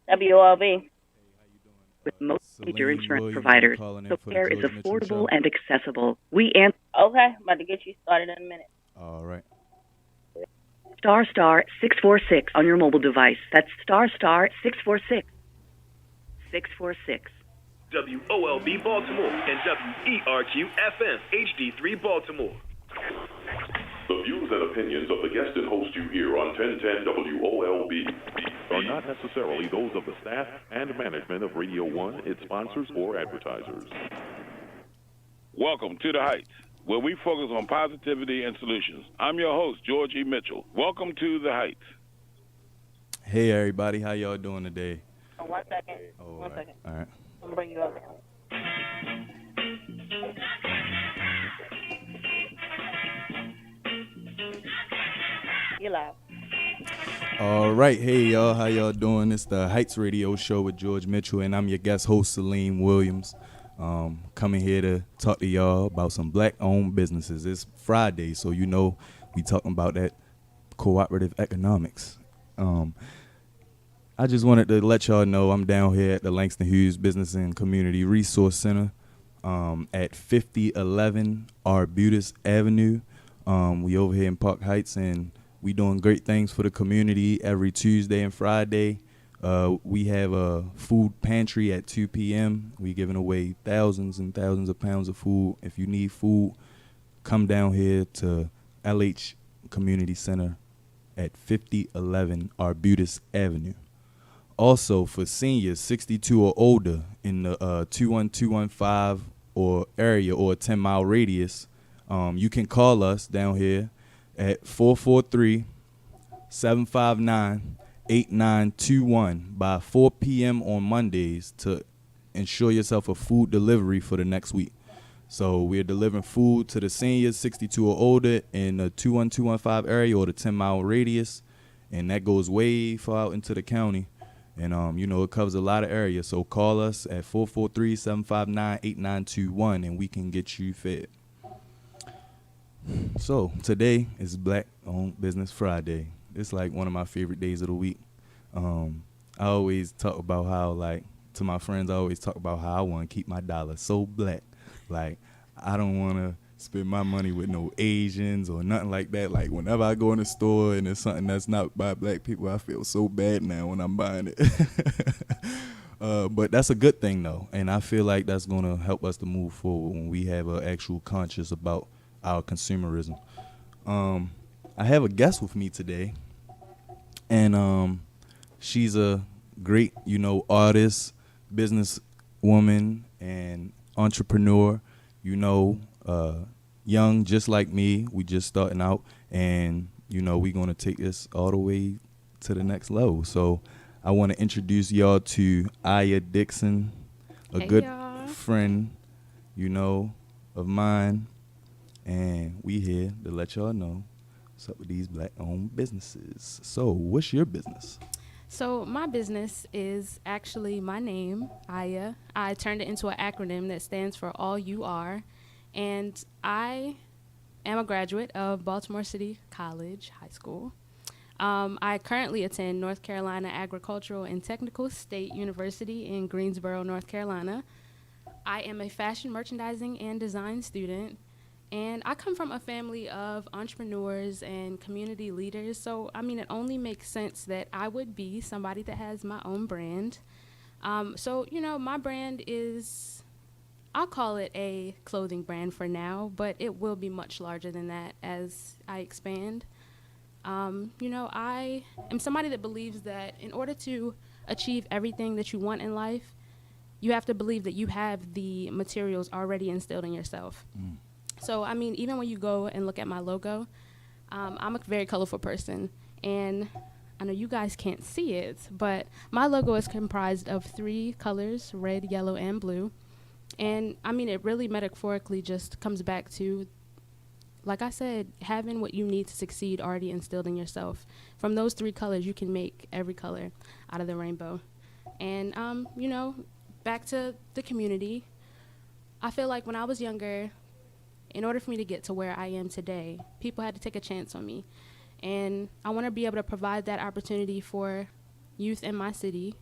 WLB. With most major Salim insurance Williams. I'm providers, calling in so for the care is George Mitchell affordable Show. and accessible. We answer Okay, I'm about to get you started in a minute. All right. star star 646 on your mobile device. That's star star 646 646. WOLB Baltimore and WERQ FM HD3 Baltimore. The views and opinions of the guest and host you hear on 1010 WOLB are not necessarily those of the staff and management of Radio 1, its sponsors, or advertisers. Welcome to the Heights, where we focus on positivity and solutions. I'm your host, George E. Mitchell. Welcome to the Heights. Hey, everybody. How y'all doing today? Oh, 1 second. Oh, One second. All right. I'm going to bring you up now. You live. All right. Hey, y'all. How y'all doing? It's the Heights Radio Show with George Mitchell, and I'm your guest host, Salim Williams. Coming here to talk to y'all about some black-owned businesses. It's Friday, so you know we talking about that cooperative economics. I just wanted to let y'all know I'm down here at the Langston Hughes Business and Community Resource Center at 5011 Arbutus Avenue. We over here in Park Heights, and we doing great things for the community every Tuesday and Friday. We have a food pantry at 2 p.m. We giving away thousands and thousands of pounds of food. If you need food, come down here to LH Community Center at 5011 Arbutus Avenue. Also, for seniors 62 or older in the 21215 or area or a 10-mile radius, you can call us down here at 443-759-8921 by 4 p.m. on Mondays to ensure yourself a food delivery for the next week. So we're delivering food to the seniors 62 or older in the 21215 area or the 10-mile radius, and that goes way far out into the county. And, it covers a lot of areas. So call us at 443-759-8921, and we can get you fed. So today is Black Owned Business Friday. It's like one of my favorite days of the week. I always talk about how, to my friends, I always talk about how I want to keep my dollar so black. Like, I don't want to spend my money with no Asians or nothing like that. Like, whenever I go in the store and it's something that's not by black people, I feel so bad now when I'm buying it. But that's a good thing, though. And I feel like that's going to help us to move forward when we have an actual conscience about our consumerism. I have a guest with me today. And she's a great, artist, businesswoman, and entrepreneur, young, just like me. We just starting out, and we're gonna take this all the way to the next level. So I want to introduce y'all to Aya Dixon, a good friend, of mine, and we here to let y'all know what's up with these black-owned businesses. So what's your business? So my business is actually my name, Aya. I turned it into an acronym that stands for All You Are. And I am a graduate of Baltimore City College High School. I currently attend North Carolina Agricultural and Technical State University in Greensboro, North Carolina. I am a fashion merchandising and design student. And I come from a family of entrepreneurs and community leaders. So, it only makes sense that I would be somebody that has my own brand. My brand is, I'll call it a clothing brand for now, but it will be much larger than that as I expand. I am somebody that believes that in order to achieve everything that you want in life, you have to believe that you have the materials already instilled in yourself. So, even when you go and look at my logo, I'm a very colorful person. And I know you guys can't see it, but my logo is comprised of 3 colors, red, yellow, and blue. And, it really metaphorically just comes back to, like I said, having what you need to succeed already instilled in yourself. From those 3 colors, you can make every color out of the rainbow. And, back to the community, I feel like when I was younger, in order for me to get to where I am today, people had to take a chance on me. And I want to be able to provide that opportunity for youth in my city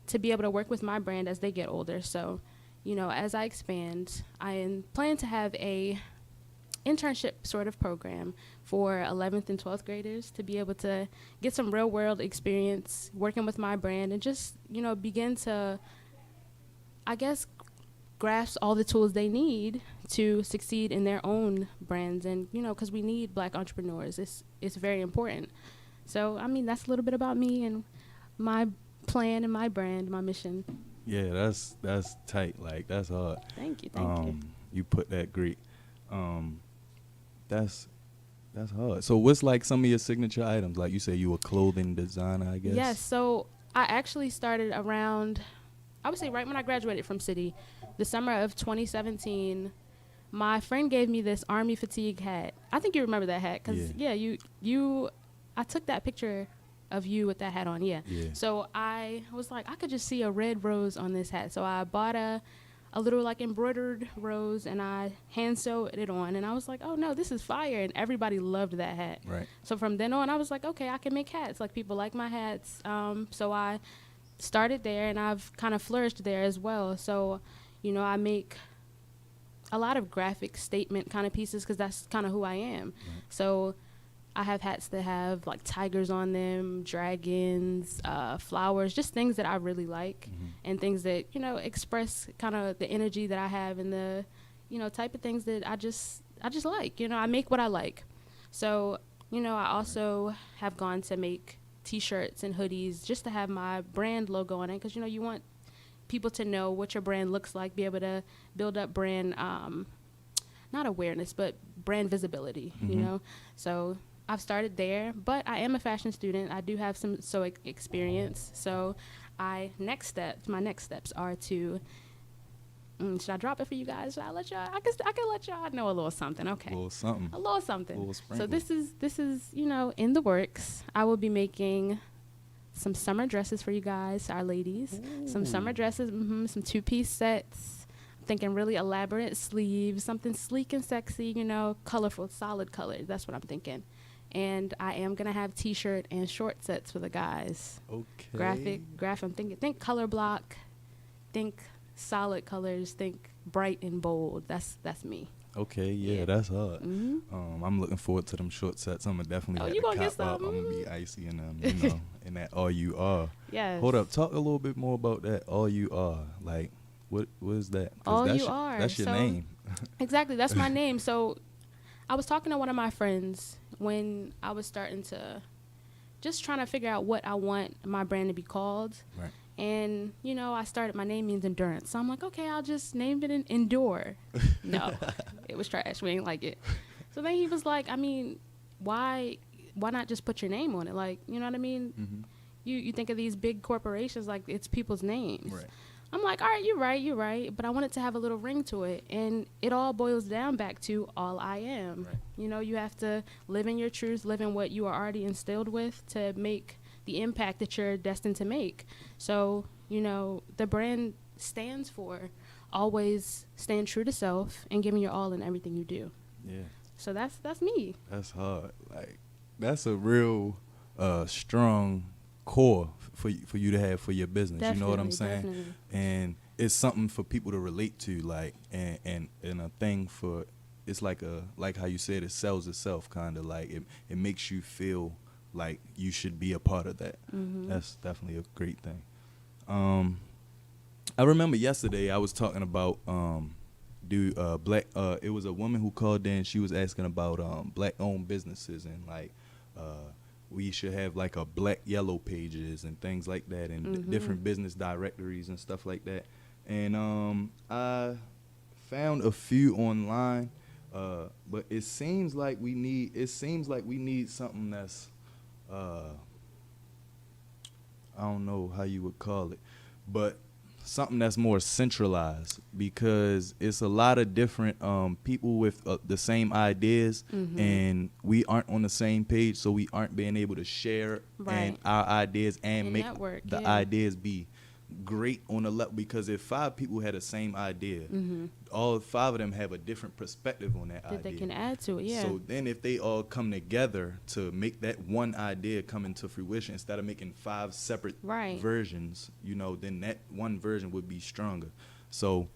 to be able to work with my brand as they get older. So, as I expand, I plan to have a internship sort of program for 11th and 12th graders to be able to get some real world experience working with my brand and just, begin to, I guess, grasp all the tools they need to succeed in their own brands. And, because we need Black entrepreneurs, it's very important. So, that's a little bit about me and my plan and my brand, my mission. Yeah, that's tight. Like, that's hard. Thank you. You put that great. That's hard. So what's like some of your signature items? Like you say you a clothing designer, I guess. Yes, so I actually started around, I would say right when I graduated from City, the summer of 2017. My friend gave me this army fatigue hat. I think you remember that hat because I took that picture of you with that hat on. Yeah. So I was like, I could just see a red rose on this hat. So I bought a little like embroidered rose and I hand sewed it on, and I was like, oh no, this is fire, and everybody loved that hat. Right. So from then on I was like, okay, I can make hats, like people like my hats. So I started there and I've kind of flourished there as well. So I make a lot of graphic statement kind of pieces because that's kind of who I am. Right. So I have hats that have like tigers on them, dragons, flowers, just things that I really like, and things that, express kind of the energy that I have and the, type of things that I just like. I make what I like. So, I also have gone to make T-shirts and hoodies just to have my brand logo on it because, you want people to know what your brand looks like, be able to build up brand, not awareness, but brand visibility, So I've started there, but I am a fashion student. I do have some experience. So my next steps are to, should I drop it for you guys? Should I let y'all, I can let y'all know a little something. Okay. A little something. So this is, in the works. I will be making some summer dresses for you guys, our ladies. Ooh. Some summer dresses, some 2-piece sets. I'm thinking really elaborate sleeves, something sleek and sexy, colorful, solid colors. That's what I'm thinking. And I am going to have T-shirt and short sets for the guys. Okay. Graphic. I'm thinking, think color block, think solid colors, think bright and bold. That's me. Okay, yeah, that's hard. I'm looking forward to them short sets. I'm going to definitely cop up. I'm going to be icy in them, in that all you are. Yes. Hold up. Talk a little bit more about that all you are. Like, what is that? All you are. That's your name. Exactly. That's my name. So I was talking to one of my friends when I was starting to just trying to figure out what I want my brand to be called. Right. And, I started, my name means endurance. So I'm like, okay, I'll just name it Endure. No, it was trash. We ain't like it. So then he was like, why not just put your name on it? Like, you know what I mean? Mm-hmm. You think of these big corporations like it's people's names. Right. I'm like, all right, you're right. But I want it to have a little ring to it. And it all boils down back to all I am. Right. You have to live in your truth, live in what you are already instilled with to make the impact that you're destined to make. So, the brand stands for always staying true to self and giving your all in everything you do. Yeah. So that's me. That's hard. Like, that's a real strong core for you to have for your business. Definitely, you know what I'm saying? Definitely. And it's something for people to relate to, like, and a thing for, it's like how you said, it sells itself, kind of like it makes you feel like you should be a part of that. Mm-hmm. That's definitely a great thing. I remember yesterday I was talking about black. It was a woman who called in. She was asking about black-owned businesses and like we should have like a black yellow pages and things like that, and different business directories and stuff like that. And I found a few online, but it seems like we need something that's I don't know how you would call it, but something that's more centralized, because it's a lot of different people with the same ideas, and we aren't on the same page, so we aren't being able to share and our ideas and make network, the ideas be great on a level, because if 5 people had the same idea, all 5 of them have a different perspective on that idea. That they can add to it, yeah. So then if they all come together to make that one idea come into fruition, instead of making 5 separate versions, you know, then that one version would be stronger. So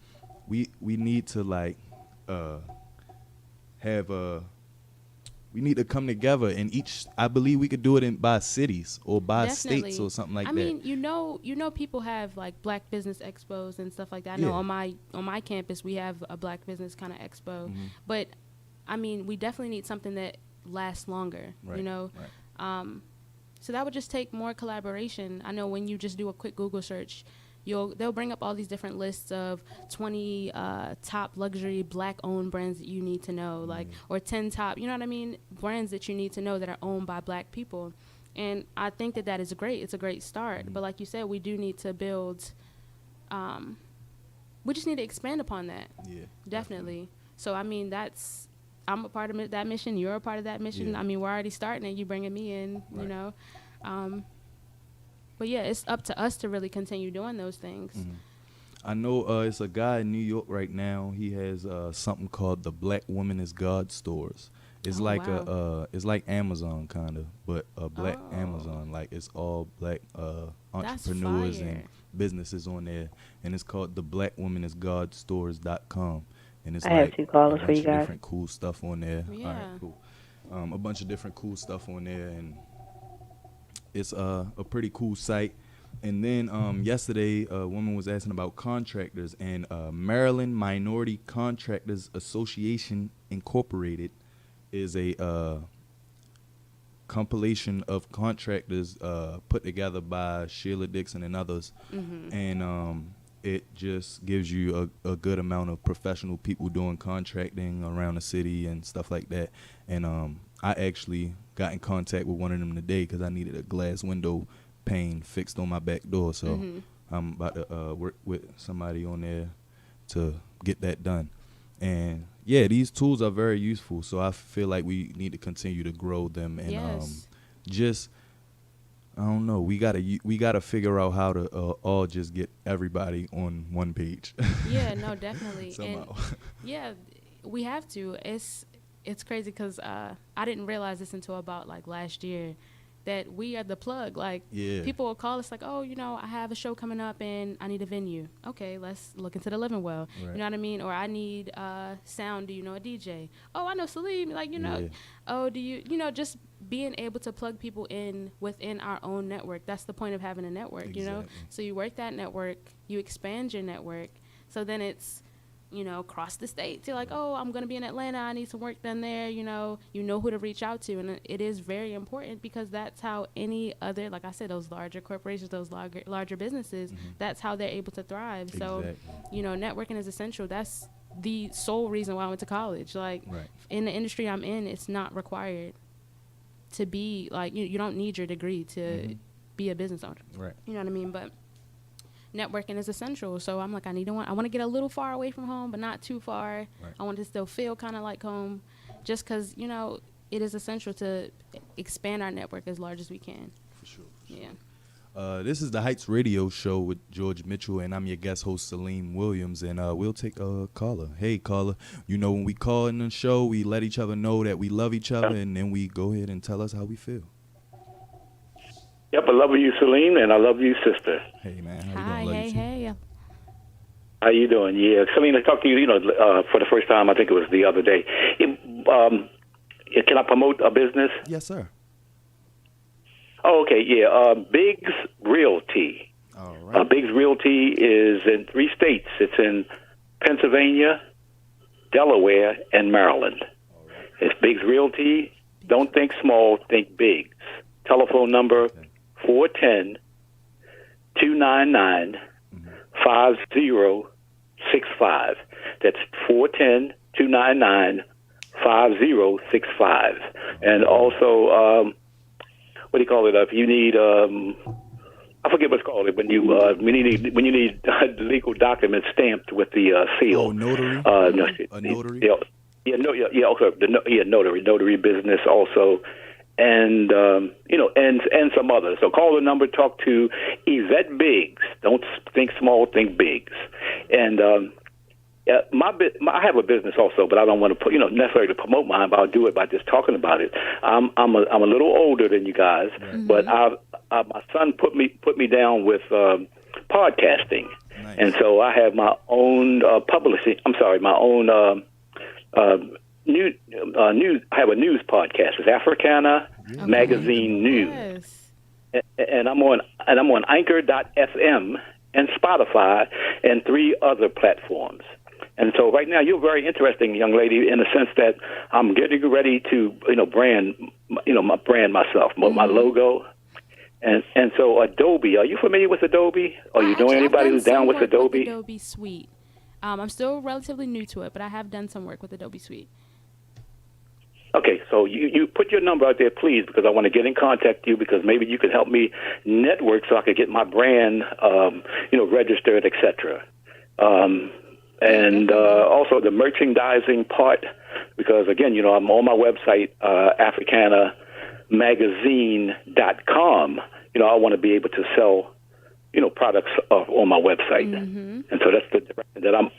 we need to like we need to come together, and I believe we could do it by cities or by states or something like that. I mean, you know, people have like Black Business Expos and stuff like that. I know on my campus we have a Black Business kind of expo, but I mean, we definitely need something that lasts longer. You know, so that would just take more collaboration. I know when you just do a quick Google search, they'll bring up all these different lists of 20 top luxury Black-owned brands that you need to know, like, or 10 top, you know what I mean, brands that you need to know that are owned by Black people. And I think that is great. It's a great start. But like you said, we do need to build, we just need to expand upon that. Yeah, definitely. So, I mean, I'm a part of that mission. You're a part of that mission. I mean, we're already starting it. You bringing me in, you know. But yeah, it's up to us to really continue doing those things. I know it's a guy in New York right now. He has something called the Black Woman is God stores. It's it's like Amazon kind of, but a Black Amazon. Like it's all Black entrepreneurs and businesses on there, and it's called the BlackWomanIsGodStores.com. And it's I have 2 callers for you guys. Different cool stuff on there. Yeah. All right, cool. A bunch of different cool stuff on there, and it's a pretty cool site. And then yesterday, a woman was asking about contractors, and Maryland Minority Contractors Association Incorporated is a compilation of contractors put together by Sheila Dixon and others. And it just gives you a good amount of professional people doing contracting around the city and stuff like that. And I actually got in contact with one of them today because I needed a glass window pane fixed on my back door. So I'm about to work with somebody on there to get that done. And yeah, these tools are very useful. So I feel like we need to continue to grow them, and I don't know. We gotta figure out how to all just get everybody on one page. Yeah, no, definitely. Somehow. And yeah, we have to. It's crazy because I didn't realize this until about like last year, that we are the plug. Like people will call us like, oh, you know, I have a show coming up and I need a venue. Okay, let's look into the living well. Right. You know what I mean? Or I need sound. Do you know a DJ? Oh, I know Salim. Like, you know, oh, do you know, just being able to plug people in within our own network. That's the point of having a network, you know? So you work that network, you expand your network. So then it's, you know, across the states. You're like, oh, I'm going to be in Atlanta. I need some work done there. You know who to reach out to. And it is very important because that's how any other, like I said, those larger corporations, those larger businesses, that's how they're able to thrive. Exactly. So, you know, networking is essential. That's the sole reason why I went to college. Like, in the industry I'm in, it's not required to be, like, you don't need your degree to be a business owner. Right. You know what I mean? But networking is essential. So I'm like, I want to get a little far away from home, but not too far. Right. I want to still feel kind of like home, just because, you know, it is essential to expand our network as large as we can. For sure. Yeah. This is the Heights Radio Show with George Mitchell, and I'm your guest host, Salim Williams, and we'll take a caller. Hey, caller. You know, when we call in the show, we let each other know that we love each other, and then we go ahead and tell us how we feel. Yep, I love you, Salim, and I love you, sister. Hey, man. How you doing? Hey. How you doing? Yeah, Salim, I talked to you, you know, for the first time, I think it was the other day. Can I promote a business? Yes, sir. Oh, okay, yeah. Biggs Realty. All right. Biggs Realty is in 3 states. It's in Pennsylvania, Delaware, and Maryland. All right. It's Biggs Realty. Don't think small, think Biggs. Telephone number 410-299-5065. That's 410-299-5065. And also, what do you call it? If you need, I forget what's called it when you need legal documents stamped with the seal. Oh, notary. A notary. Notary business also. and and some others. So call the number, talk to Yvette Biggs. Don't think small, think Biggs. And I have a business also, but I don't want to put necessarily to promote mine, but I'll do it by just talking about it. I'm a little older than you guys, but my son put me down with podcasting, and so I have my own publishing. I'm sorry, my own news. I have a news podcast. It's Africana Magazine News, and I'm on Anchor.fm and Spotify and 3 other platforms. And so right now, you're very interesting, young lady, in the sense that I'm getting ready to, brand myself, my logo. And so Adobe, are you familiar with Adobe? Are you doing anybody who's down with Adobe? With Adobe Suite. I'm still relatively new to it, but I have done some work with Adobe Suite. Okay, so you put your number out there, please, because I want to get in contact with you because maybe you could help me network so I could get my brand, registered, etc. And also the merchandising part, because, again, I'm on my website, AfricanaMagazine.com. I want to be able to sell, products on my website. And so that's the direction that I'm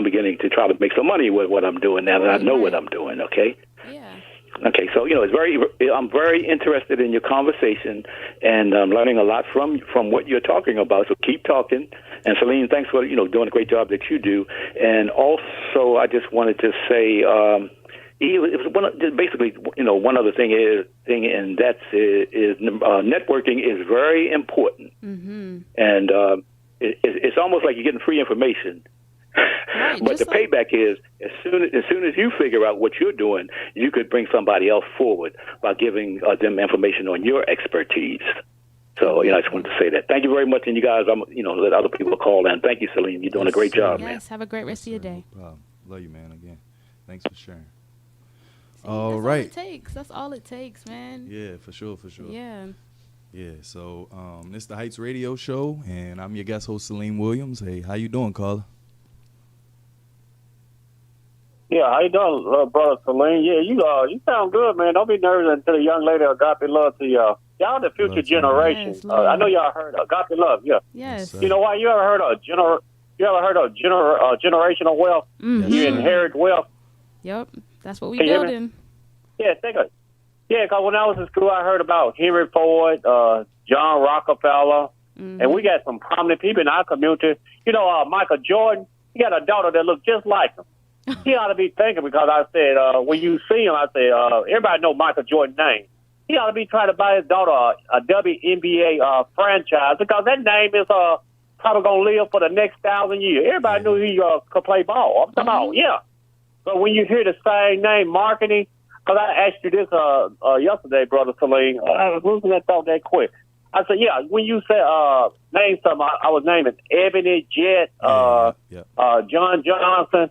beginning to try to make some money with what I'm doing now that I know what I'm doing, okay? Yeah. Okay, so, I'm very interested in your conversation, and I'm learning a lot from what you're talking about, so keep talking. And Salim, thanks for, doing a great job that you do. And also, I just wanted to say, it was one other thing, and that's networking is very important. And it's almost like you're getting free information. Right, but the payback is as soon as you figure out what you're doing, you could bring somebody else forward by giving them information on your expertise. So, I just wanted to say that. Thank you very much, and you guys, let other people call in. Thank you, Salim. You're doing a great job, man. Yes, have a great rest of your day. No problem. Love you, man. Again, thanks for sharing. That's all it takes. That's all it takes, man. Yeah, for sure. Yeah. Yeah, so this is the Heights Radio Show, and I'm your guest host, Salim Williams. Hey, how you doing, caller? Yeah, how you doing, brother Salim? Yeah, you sound good, man. Don't be nervous until the young lady agape love to y'all. Y'all the future generation. Yes, I know y'all heard agape love. Yeah. Yes. You know why? You ever heard of generational wealth? You inherit wealth. Yep, that's what we building. Yeah, because when I was in school, I heard about Henry Ford, John Rockefeller, and we got some prominent people in our community. Michael Jordan. He got a daughter that looks just like him. He ought to be thinking, because I said, when you see him, I said, everybody know Michael Jordan's name. He ought to be trying to buy his daughter a WNBA franchise, because that name is probably going to live for the next 1,000 years. Everybody knew he could play ball. I'm talking about, yeah. But when you hear the same name, marketing, because I asked you this yesterday, Brother Salim, I was losing that thought that quick. I said, yeah, when you said name something, I was naming Ebony, Jet, John Johnson.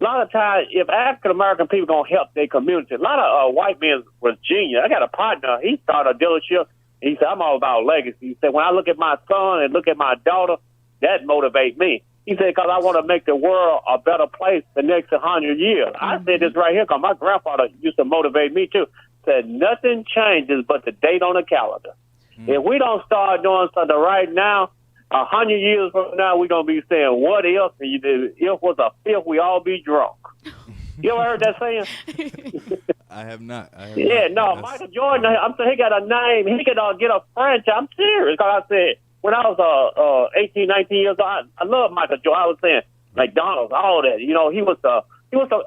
A lot of times, if African-American people going to help their community, a lot of white men was genius. I got a partner. He started a dealership. He said, I'm all about legacy. He said, when I look at my son and look at my daughter, that motivates me. He said, because I want to make the world a better place the next 100 years. I said this right here because my grandfather used to motivate me, too. Said, nothing changes but the date on the calendar. If we don't start doing something right now, 100 years from now, we're going to be saying, what if? And if was a fifth, we all be drunk. You ever heard that saying? I have not. Michael Jordan, I'm saying he got a name. He could get a franchise. I'm serious. Because I said, when I was 18, 19 years old, I love Michael Jordan. I was saying McDonald's, all that. He was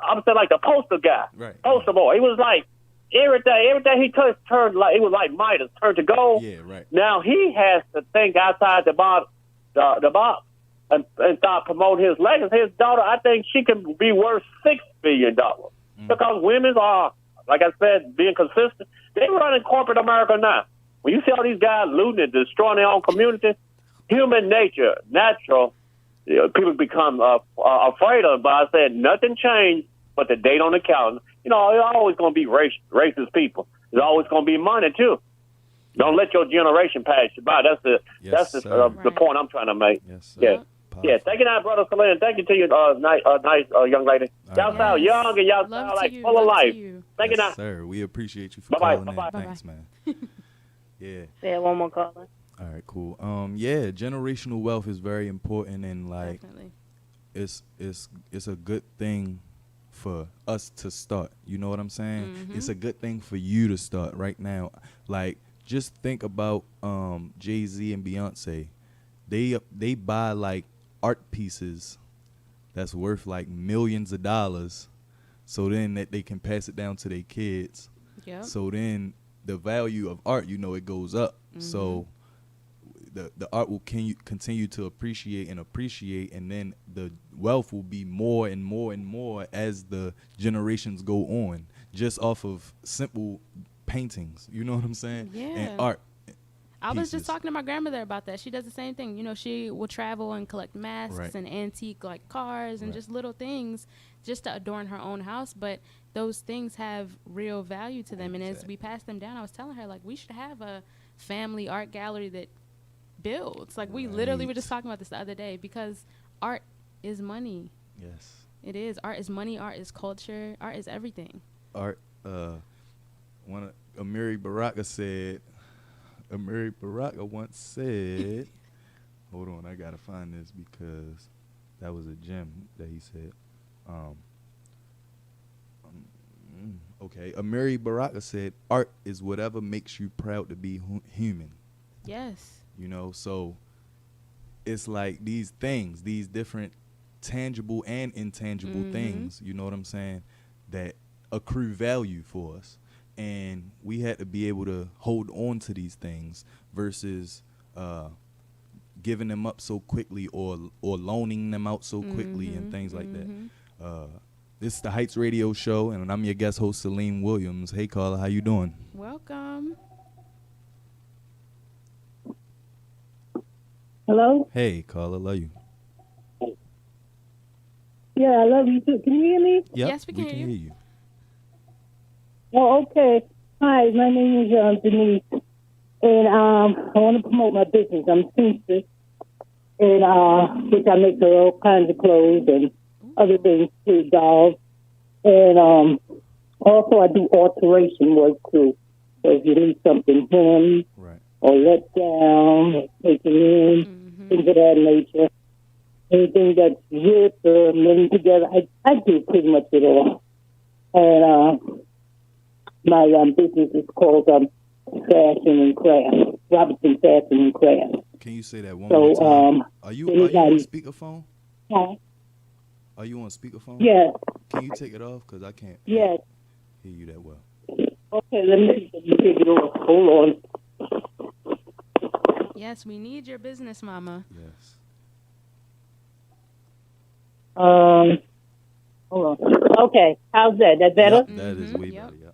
I'm saying like the poster guy, poster boy. He was like, every day he turned like, it was like Midas, turned to gold. Yeah, right. Now he has to think outside the box, and start promoting his legacy. His daughter, I think she can be worth $6 billion because women are, like I said, being consistent. They run in corporate America now. When you see all these guys looting and destroying their own community, human nature, natural, people become afraid of it. But I said nothing changed but the date on the calendar. There's always going to be racist people. There's always going to be money too. Don't let your generation pass you by. That's the point I'm trying to make. Yes, sir. Yeah. Yeah, thank you, now, brother Salim. Thank you to you, nice young lady. Y'all sound young and y'all sound like full of life. Thank you, now. Sir, we appreciate you for Bye-bye. calling Bye-bye. in. Thanks, man. Yeah. Say one more caller. All right, cool. Yeah, generational wealth is very important, and like, Definitely. it's a good thing for us to start. You know what I'm saying? It's a good thing for you to start right now. Like, just think about Jay-Z and Beyonce. They buy like art pieces that's worth like millions of dollars, so then that they can pass it down to their kids. Yep. So then the value of art, it goes up. So the art will continue to appreciate, and then the wealth will be more and more and more as the generations go on, just off of simple paintings. You know what I'm saying? Yeah. And art. I was pieces. just talking to my grandmother about that. She does the same thing. You know, she will travel and collect masks Right. and antique like cars and Right. just little things just to adorn her own house. But those things have real value to them. And as we pass them down, I was telling her, like, we should have a family art gallery that builds. Like, we literally were just talking about this the other day, because art is money. Yes. It is. Art is money. Art is culture. Art is everything. Art. Amiri Baraka once said, hold on, I gotta find this because that was a gem that he said. Okay, Amiri Baraka said, art is whatever makes you proud to be human. Yes. So it's like these things, these different tangible and intangible things, you know what I'm saying, that accrue value for us. And we had to be able to hold on to these things versus giving them up so quickly or loaning them out so quickly and things like that. This is the Heights Radio Show, and I'm your guest host, Salim Williams. Hey, caller, how you doing? Welcome. Hello? Hey, caller, love you. Yeah, I love you too. Can you hear me? Yep, Yes, we can hear you. Oh, okay. Hi, my name is Denise, and I want to promote my business. I'm a seamstress, and which I make all kinds of clothes and other things too, dolls, and also I do alteration work too. So if you need something hemmed or let down, or taken in, things of that nature, anything that's ripped or mending together, I do pretty much it all. And my business is called Fashion and Craft, Robinson Fashion and Craft. Can you say that one more time? Are you on speakerphone? Huh? Are you on speakerphone? Yes. Can you take it off? Because I can't Yes. hear you that well. Okay, let me take it off. Hold on. Yes, we need your business, Mama. Yes. Hold on. Okay, how's that? That better? Yep, that is way better, yeah.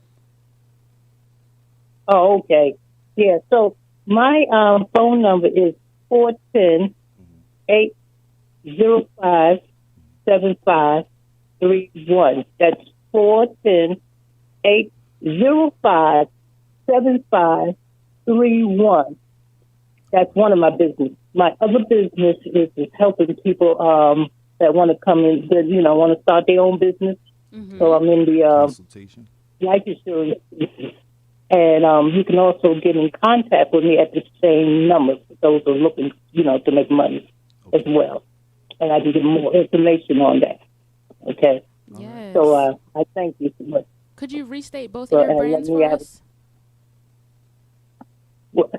Oh, okay. Yeah, so my phone number is 410-805-7531. That's 410-805-7531. That's one of my business. My other business is helping people that want to come in, that, want to start their own business. So I'm in the consultation, life insurance business. And you can also get in contact with me at the same number for those who are looking, to make money as well. And I can give more information on that. Okay? Yes. So I thank you so much. Could you restate both of your brands for us? What?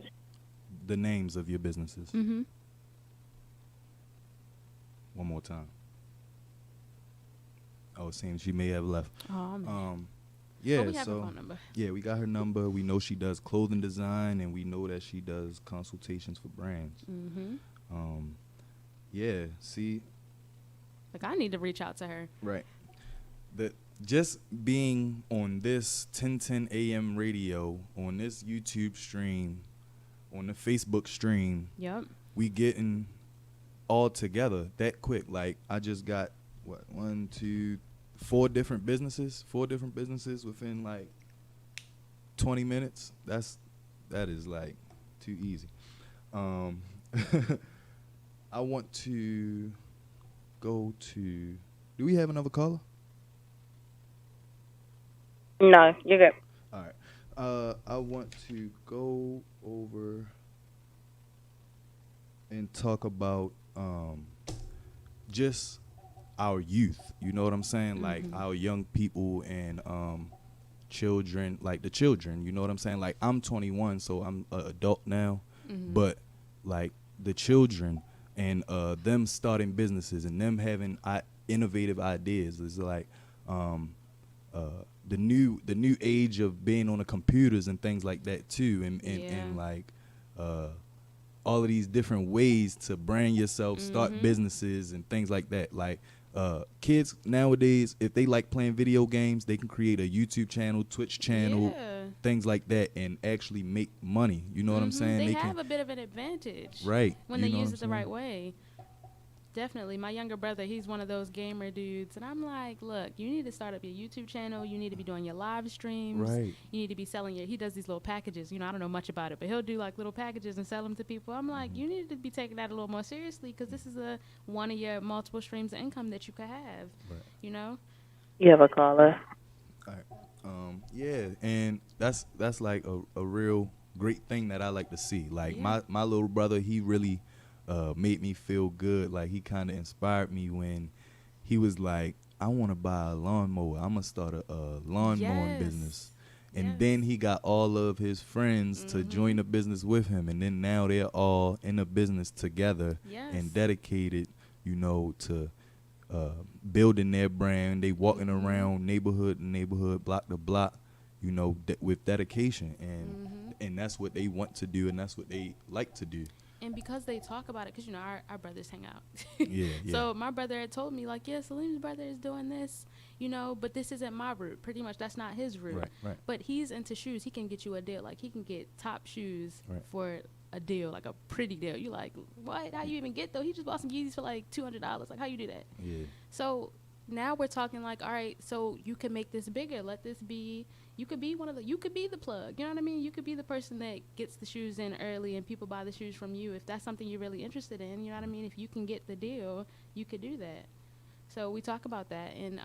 the names of your businesses. Mm-hmm. One more time. Oh, it seems she may have left. Oh, man. Yeah, we have so her phone number. Yeah, we got her number. We know she does clothing design, and we know that she does consultations for brands. Mm-hmm. Yeah, see. Like, I need to reach out to her. Right. Just being on this 1010 AM radio, on this YouTube stream, on the Facebook stream, Yep. we getting all together that quick. Like, I just got, 4 different businesses within, like, 20 minutes. That is, like, too easy. I want to go to. Do we have another caller? No, you're good. All right. I want to go over and talk about just our youth. You know what I'm saying? Like our young people and children, like the children. You know what I'm saying? Like I'm 21, so I'm an adult now, but like the children and them starting businesses and them having innovative ideas is like the new age of being on the computers and things like that too, and like all of these different ways to brand yourself, start businesses and things like that. Like kids nowadays, if they like playing video games, they can create a YouTube channel, Twitch channel, things like that, and actually make money. You know what I'm saying? They have a bit of an advantage, right? When they use it the right way. Definitely. My younger brother, he's one of those gamer dudes. And I'm like, look, you need to start up your YouTube channel. You need to be doing your live streams. Right. You need to be selling he does these little packages. You know, I don't know much about it, but he'll do like little packages and sell them to people. I'm like, you need to be taking that a little more seriously because this is one of your multiple streams of income that you could have, you know? You have a caller. All right. Yeah, and that's like a real great thing that I like to see. Like my little brother, he really made me feel good. Like he kind of inspired me when he was like, I want to buy a lawnmower. I'm going to start a lawn mowing business. And then he got all of his friends to join the business with him. And then now they're all in a business together and dedicated, you know, to building their brand. They walking around neighborhood to neighborhood, block to block, you know, with dedication. And that's what they want to do, and that's what they like to do. And because they talk about it, because, you know, our brothers hang out. Yeah. So my brother had told me, like, yeah, Salim's brother is doing this, you know, but this isn't my route. Pretty much that's not his route. Right. But he's into shoes. He can get you a deal. Like, he can get top shoes for a deal, like a pretty deal. You're like, what? How you even get those? He just bought some Yeezys for, like, $200. Like, how you do that? Yeah. So now we're talking like, all right, so you can make this bigger. Let this be. You could be you could be the plug. You know what I mean? You could be the person that gets the shoes in early and people buy the shoes from you. If that's something you're really interested in, you know what I mean? If you can get the deal, you could do that. So we talk about that, and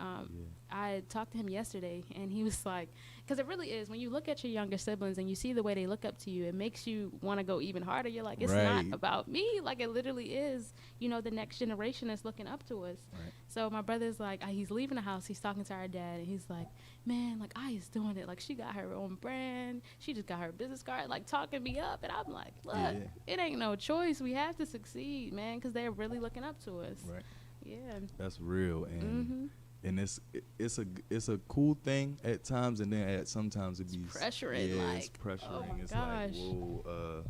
I talked to him yesterday, and he was like, because it really is, when you look at your younger siblings and you see the way they look up to you, it makes you want to go even harder. You're like, it's not about me. Like, it literally is, you know, the next generation is looking up to us. Right. So my brother's like, he's leaving the house, he's talking to our dad, and he's like, man, like, Aya's doing it. Like, she got her own brand. She just got her business card, like, talking me up. And I'm like, look, it ain't no choice. We have to succeed, man, because they're really looking up to us. Right. Yeah, that's real, and it's a cool thing at times, and then at sometimes it be pressuring. Yeah, it's pressuring. Oh it's like, whoa,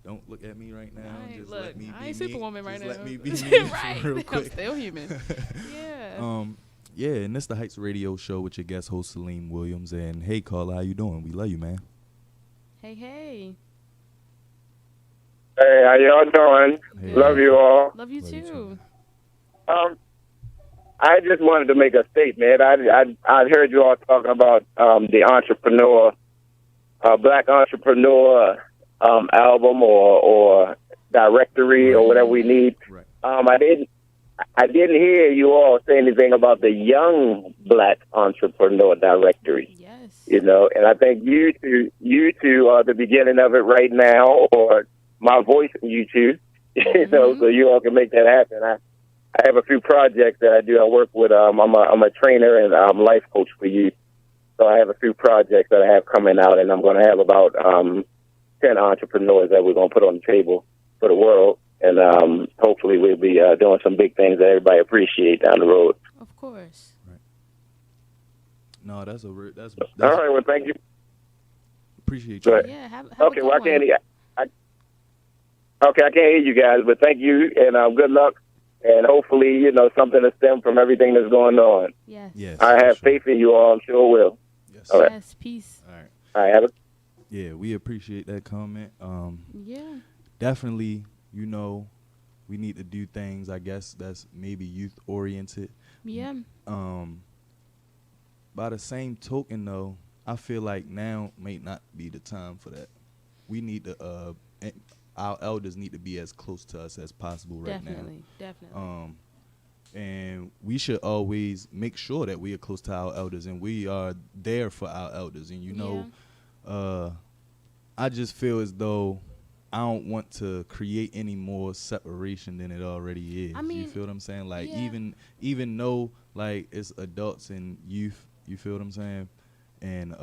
don't look at me right now. Just let me be I ain't Superwoman right now. Let me be me right. real quick. I'm still human. Yeah. And this the Heights Radio Show with your guest host Salim Williams. And hey, caller, how you doing? We love you, man. Hey. Hey, how y'all doing? Hey. Love you all. Love you too. I just wanted to make a statement. I heard you all talking about the entrepreneur, black entrepreneur album or directory or whatever we need. Right. I didn't hear you all say anything about the young black entrepreneur directory. Yes. You know, and I think you two are the beginning of it right now, or my voice and you two. You know, so you all can make that happen. I have a few projects that I do. I work with, I'm a trainer and life coach for youth. So I have a few projects that I have coming out, and I'm going to have about 10 entrepreneurs that we're going to put on the table for the world. And hopefully we'll be doing some big things that everybody appreciate down the road. Of course. Right. No, that's all right. Well, thank you. Appreciate you. Right. Yeah, have okay, a good well, one. I can't hear you guys, but thank you, and good luck. And hopefully, you know, something to stem from everything that's going on. Yes. I have faith in you all. I'm sure it will. Yes. All right. Yes, peace. All right, have a... Yeah, we appreciate that comment. Yeah. Definitely, you know, we need to do things, I guess, that's maybe youth-oriented. Yeah. By the same token, though, I feel like now may not be the time for that. We need to, our elders need to be as close to us as possible right now. Definitely. And we should always make sure that we are close to our elders and we are there for our elders. And, you know, I just feel as though I don't want to create any more separation than it already is. I mean, you feel what I'm saying? Like, even though, like, it's adults and youth, you feel what I'm saying? And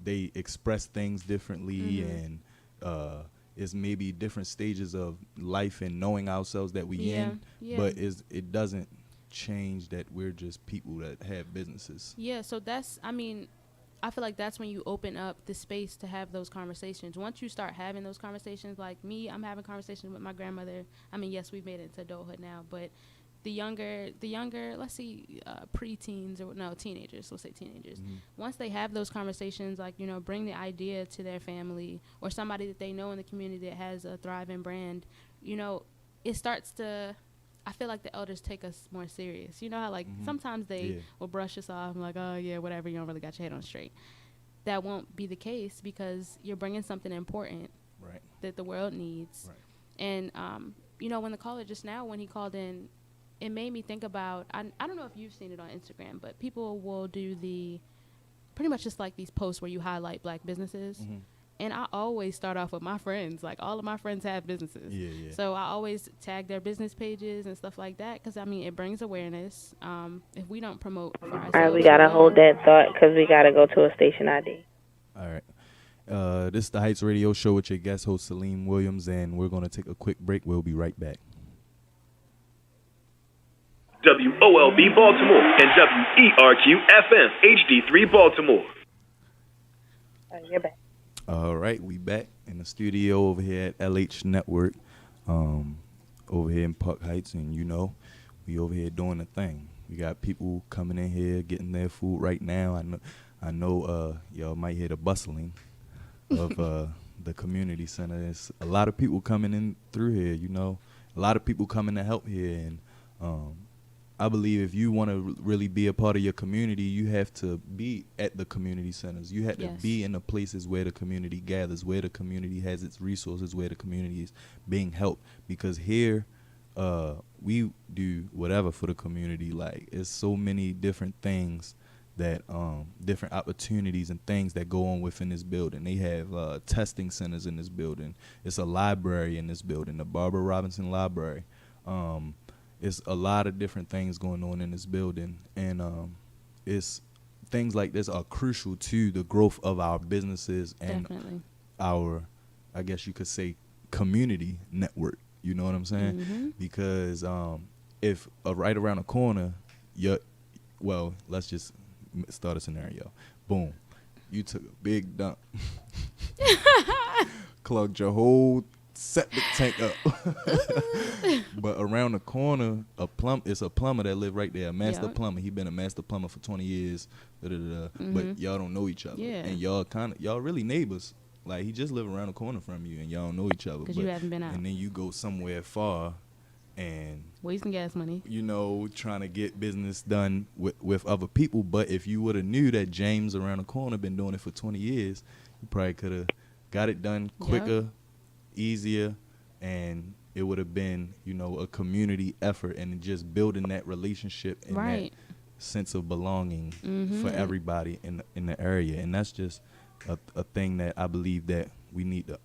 they express things differently and it's maybe different stages of life and knowing ourselves that we in, but it doesn't change that we're just people that have businesses. Yeah, so that's, I mean, I feel like that's when you open up the space to have those conversations. Once you start having those conversations, like me, I'm having conversations with my grandmother. I mean, yes, we've made it into adulthood now, but the younger, let's see, preteens or no, teenagers, let's say teenagers. Once they have those conversations, like, you know, bring the idea to their family or somebody that they know in the community that has a thriving brand, you know, it starts to, I feel like the elders take us more serious. You know how, like, sometimes they will brush us off and like, oh, yeah, whatever, you don't really got your head on straight. That won't be the case because you're bringing something important that the world needs. And, you know, when the caller just now, when he called in, it made me think about, I don't know if you've seen it on Instagram, but people will do pretty much just like these posts where you highlight black businesses. And I always start off with my friends. Like, all of my friends have businesses. So I always tag their business pages and stuff like that because, I mean, it brings awareness. If we don't promote for ourselves. All right, we got to hold that thought because we got to go to a station ID. All right. This is the Heights Radio Show with your guest host, Salim Williams, and we're going to take a quick break. We'll be right back. WOLB Baltimore and WERQ FM HD3 Baltimore. You're back. All right, we back in the studio over here at LH Network, over here in Park Heights, and you know, we over here doing the thing. We got people coming in here getting their food right now. I know y'all might hear the bustling of the community center. There's a lot of people coming in through here, you know, a lot of people coming to help here, and I believe if you want to really be a part of your community, you have to be at the community centers. You have to be in the places where the community gathers, where the community has its resources, where the community is being helped. Because here, we do whatever for the community. Like, it's so many different things that, different opportunities and things that go on within this building. They have testing centers in this building. It's a library in this building, the Barbara Robinson Library. It's a lot of different things going on in this building, and it's things like this are crucial to the growth of our businesses and our, I guess you could say, community network. You know what I'm saying? Because if right around the corner, well, let's just start a scenario. Boom, you took a big dump, clogged your whole septic tank up. But around the corner, it's a plumber that live right there, a master plumber. He been a master plumber for 20 years. But y'all don't know each other, and y'all really neighbors. Like, he just live around the corner from you, and y'all don't know each other. Because you haven't been out. And then you go somewhere far, and wasting gas money. You know, trying to get business done with other people. But if you would have knew that James around the corner been doing it for 20 years, you probably could have got it done quicker, easier, and it would have been, you know, a community effort and just building that relationship and that sense of belonging for everybody in the area. And that's just a thing that I believe that we need to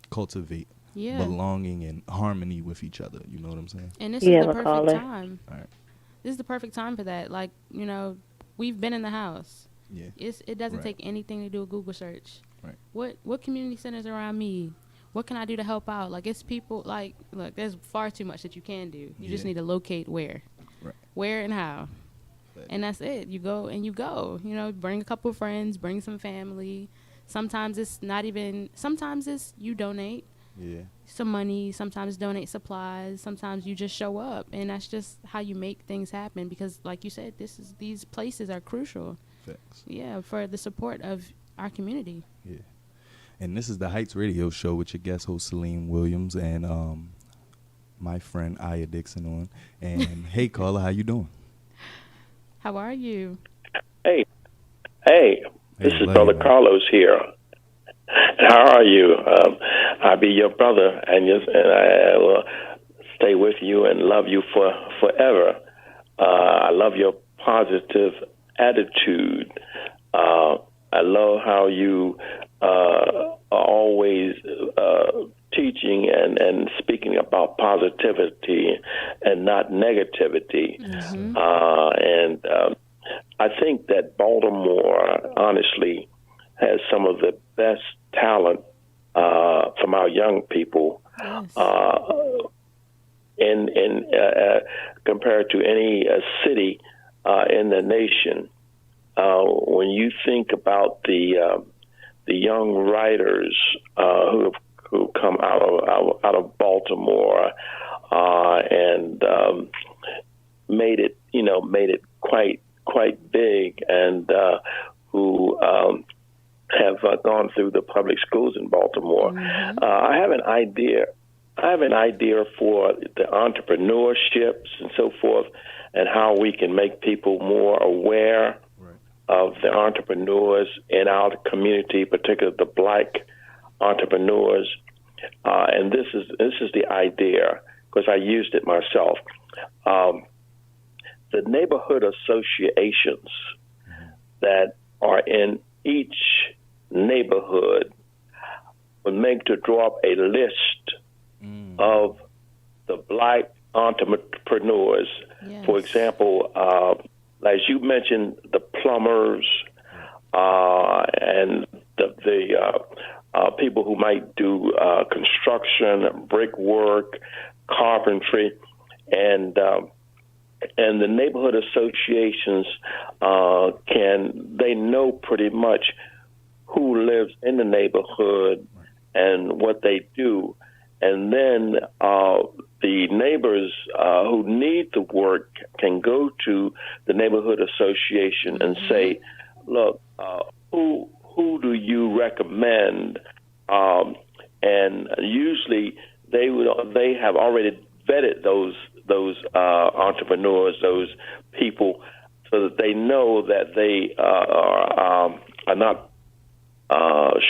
cultivate. Belonging and harmony with each other. You know what I'm saying? And this is the perfect time. All right. This is the perfect time for that. Like, you know, we've been in the house. It doesn't take anything to do a Google search. What community centers around me? What can I do to help out? Like, it's people, like, look, there's far too much that you can do. You just need to locate where. Where and how. And that's it. You go and you go. You know, bring a couple of friends, bring some family. Sometimes it's not even, sometimes it's you donate some money, sometimes donate supplies, sometimes you just show up. And that's just how you make things happen because, like you said, these places are crucial. Facts. For the support of our community. And this is the Heights Radio Show with your guest host, Salim Williams, and my friend, Aya Dixon on. And, hey, caller, how you doing? How are you? Hey, this is Brother Carlos here. How are you? I'll be your brother, and I will stay with you and love you forever. I love your positive attitude. I love how you are always teaching and speaking about positivity and not negativity. Mm-hmm. And I think that Baltimore, honestly, has some of the best talent from our young people. Yes. In compared to any city in the nation. When you think about the young writers who come out of Baltimore and made it quite big, and who have gone through the public schools in Baltimore. Mm-hmm. I have an idea for the entrepreneurships and so forth, and how we can make people more aware of the entrepreneurs in our community, particularly the black entrepreneurs. And this is the idea, because I used it myself. The neighborhood associations that are in each neighborhood would make to draw up a list of the black entrepreneurs. Yes. For example, as you mentioned, the plumbers and the people who might do construction, brickwork, carpentry, and the neighborhood associations they know pretty much who lives in the neighborhood and what they do. And then the neighbors who need the work can go to the neighborhood association and say, look, who do you recommend? And usually they have already vetted those entrepreneurs, those people, so that they know that they are not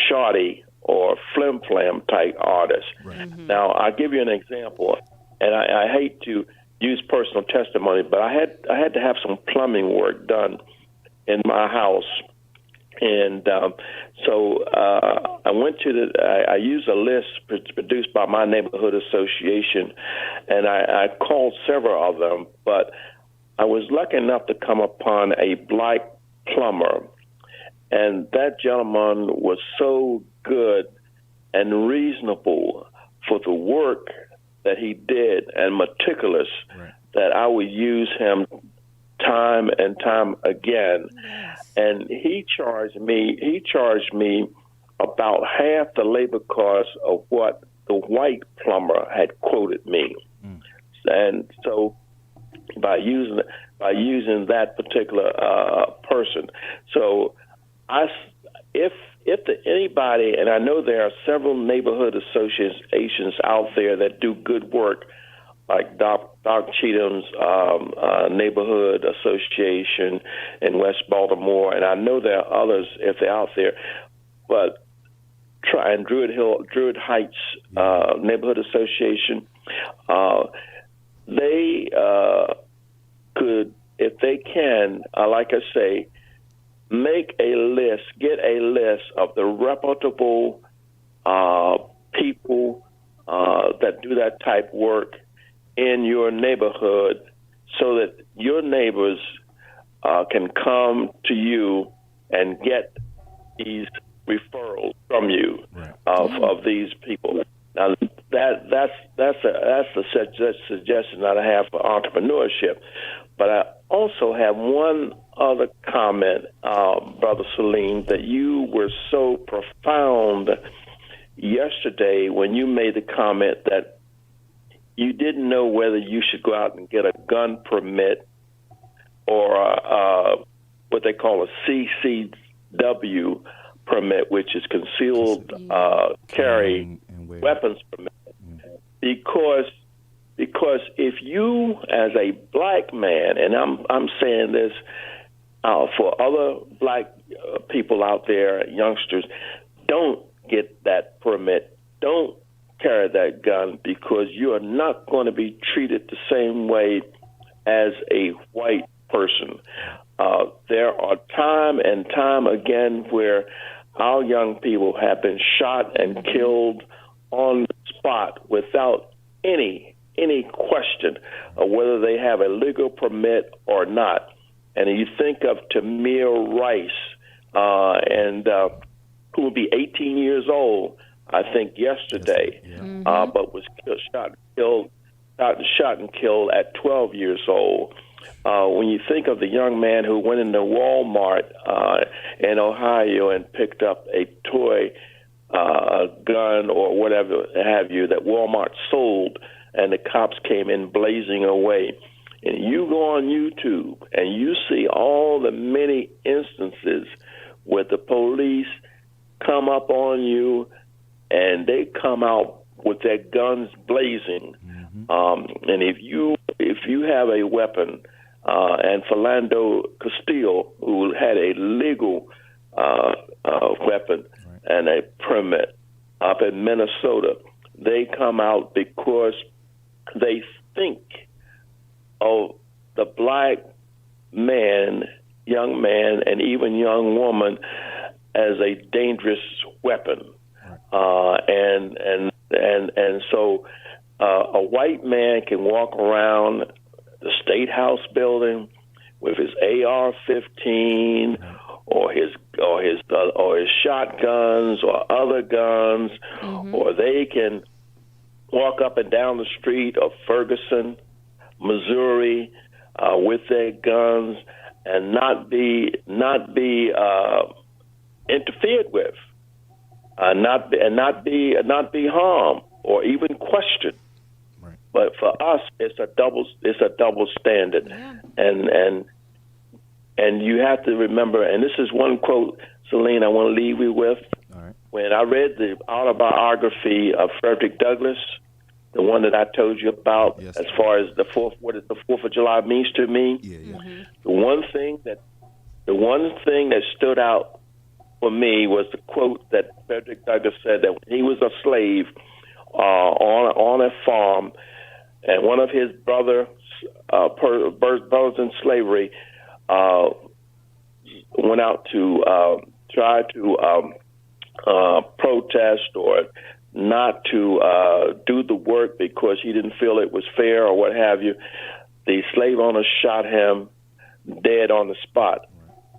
shoddy or flim-flam type artists. Right. Mm-hmm. Now, I'll give you an example, and I hate to use personal testimony, but I had to have some plumbing work done in my house, and so I went to I used a list produced by my neighborhood association, and I called several of them, but I was lucky enough to come upon a black plumber, and that gentleman was so good and reasonable for the work that he did and meticulous, Right. that I would use him time and time again. Yes. And he charged me about half the labor cost of what the white plumber had quoted me. And so by using that particular person, so if anybody, and I know there are several neighborhood associations out there that do good work, like Doc Cheatham's neighborhood association in West Baltimore, and I know there are others if they're out there, but try and Druid Heights neighborhood association, they could, if they can, like I say, get a list of the reputable people that do that type work in your neighborhood, so that your neighbors can come to you and get these referrals from you, Right. of these people. Now that's the suggestion that I have for entrepreneurship. But I also have one other comment, Brother Salim, that you were so profound yesterday when you made the comment that you didn't know whether you should go out and get a gun permit or what they call a CCW permit, which is concealed carry weapons permit. Because if you, as a black man, and I'm saying this for other black people out there, youngsters, don't get that permit, don't carry that gun, because you are not going to be treated the same way as a white person. There are time and time again where our young people have been shot and killed on the spot without any question of whether they have a legal permit or not. And you think of Tamir Rice, who will be 18 years old, I think yesterday, but was shot and killed at 12 years old. When you think of the young man who went into Walmart in Ohio and picked up a toy gun or whatever have you that Walmart sold, and the cops came in blazing away. And you go on YouTube and you see all the many instances where the police come up on you and they come out with their guns blazing. And if you have a weapon, and Philando Castile, who had a legal weapon and a permit up in Minnesota, they come out because they think of the black man, young man, and even young woman as a dangerous weapon. And so a white man can walk around the State House building with his AR-15 or his shotguns or other guns, or they can walk up and down the street of Ferguson, Missouri, with their guns and not be interfered with, not be harmed or even questioned. But for us, it's a double standard, and you have to remember. And this is one quote, Celine, I want to leave you with. All right. When I read the autobiography of Frederick Douglass, the one that I told you about, as far as what the 4th of July means to me, the one thing that stood out for me was the quote that Frederick Douglass said that when he was a slave on a farm, and one of his brothers in slavery went out to try to protest or not to do the work because he didn't feel it was fair or what have you. The slave owner shot him dead on the spot.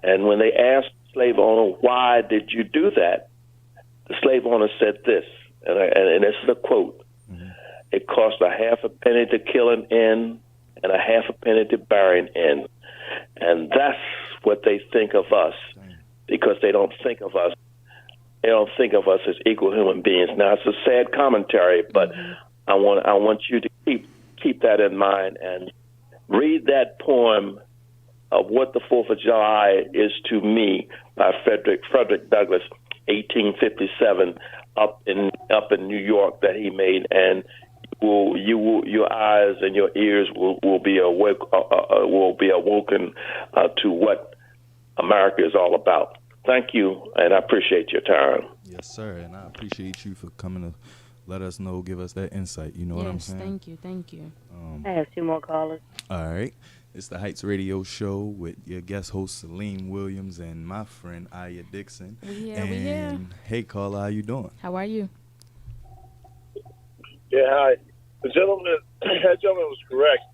And when they asked the slave owner, why did you do that? The slave owner said this, and this is a quote: "It cost a half a penny to kill an N and a half a penny to bury an N." And that's what they think of us, because they don't think of us. They don't think of us as equal human beings. Now, it's a sad commentary, but I want you to keep that in mind and read that poem of what the 4th of July is to me by Frederick Douglass, 1857, up in New York, that he made, and your eyes and your ears will be awoken to what America is all about. Thank you, and I appreciate your time. Yes, sir, and I appreciate you for coming to let us know, give us that insight. You know what I'm saying? Thank you. I have 2 more callers. All right. It's the Heights Radio Show with your guest host, Salim Williams, and my friend, Aya Dixon. We here. Hey, caller, how you doing? How are you? Yeah, hi. That gentleman was correct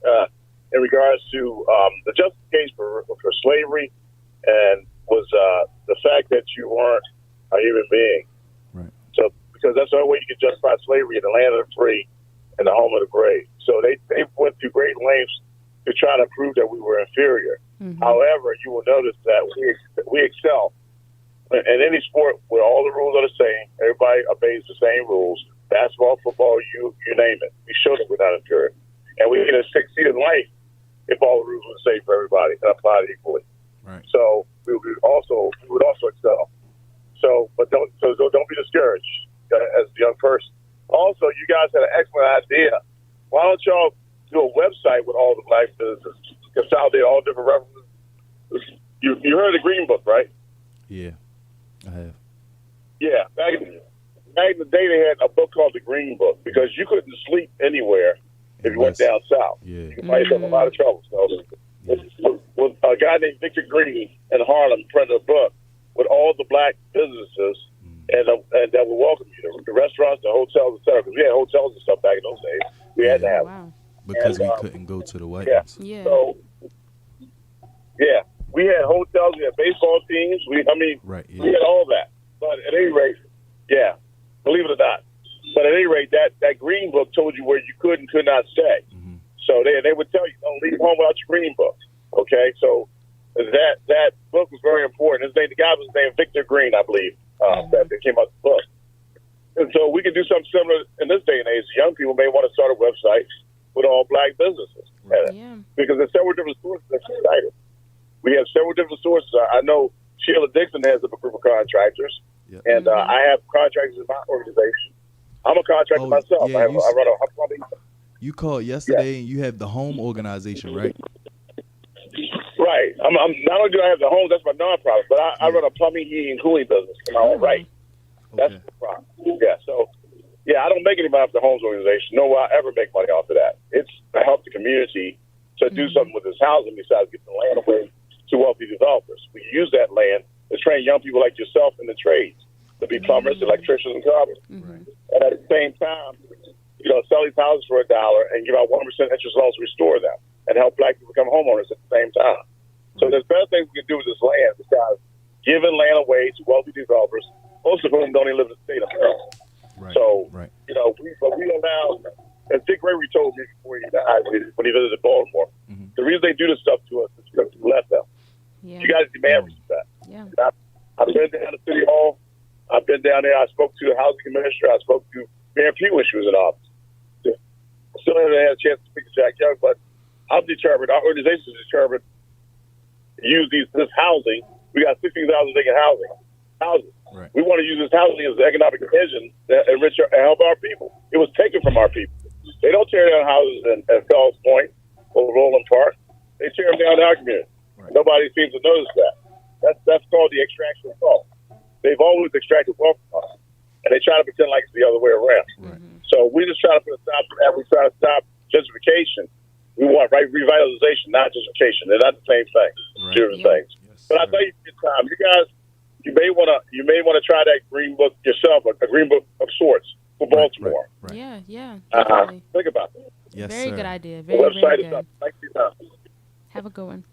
in regards to the justification for slavery, and was the fact that you weren't a human being. Right. So, because that's the only way you can justify slavery in the land of the free and the home of the brave. So they went through great lengths to try to prove that we were inferior. However, you will notice that we excel in any sport where all the rules are the same. Everybody obeys the same rules. Basketball, football, you name it. We show that we're not inferior, and we can succeed in life if all the rules were the same for everybody and applied equally. Right. So we would also excel. So don't be discouraged as a young person. Also, you guys had an excellent idea. Why don't y'all do a website with all the black businesses, consolidate all different references? You heard of the Green Book, right? Yeah, I have. Yeah, back in back in the day, they had a book called the Green Book because you couldn't sleep anywhere if you went down south. Yeah. You might have a lot of trouble. So, with a guy named Victor Green in Harlem printed a book with all the black businesses and that would welcome you, the restaurants, the hotels, etc. Because we had hotels and stuff back in those days. We had to have them. Because we couldn't go to the white ones. Yeah. So, yeah, we had hotels, we had baseball teams. We had all that. But at any rate, yeah, believe it or not. But at any rate, that Green Book told you where you could and could not stay. So they would tell you, don't leave home without your Green Book. Okay, so that book was very important. The guy was named Victor Green, I believe, that came out with the book. And so we can do something similar in this day and age. Young people may want to start a website with all black businesses. Because there's several different sources that's excited. We have several different sources. I know Sheila Dixon has a group of contractors, and I have contractors in my organization. I'm a contractor myself. Yeah, I run a plumbing. You called yesterday, and you have the home organization, right? Right. I'm not only do I have the home, that's my nonprofit, but I run a plumbing, heating, and cooling business in my own right. That's the problem. Yeah. So, yeah, I don't make any money off the homes organization. Nor will I ever make money off of that. It's to help the community to do something with this housing besides getting the land away to wealthy developers. We use that land to train young people like yourself in the trades to be plumbers, electricians, and carpenters. And at the same time, sell these houses for $1 and give out 1% interest loans to restore them and help black people become homeowners at the same time. So there's better things we can do with this land besides giving land away to wealthy developers, most of whom don't even live in the state of Maryland. So, we allow, as Dick Gregory told me before when he visited Baltimore, the reason they do this stuff to us is because we let them. You guys demand respect. I've been down to City Hall. I've been down there. I spoke to the housing commissioner. I spoke to Mayor Pugh when she was in office. Still haven't had a chance to speak to Jack Young, but I'm determined. Our organization is determined to use this housing. We got 16,000 vacant houses. Right. We want to use this housing as an economic engine to enrich and help our people. It was taken from our people. They don't tear down houses at Fells Point or Roland Park. They tear them down in our community. Nobody seems to notice that. That's called the extraction of wealth. They've always extracted wealth from us, and they try to pretend like it's the other way around. So we just try to put a stop to that. We try to stop gentrification. We want revitalization, not gentrification. They're not the same thing. Different things. But I tell you, you guys, you may want to try that Green Book yourself, a Green Book of sorts for Baltimore. Yeah. Think about that. Yes, very sir. good idea. The Very, website very is good. up. Thanks for your time. Have a good one.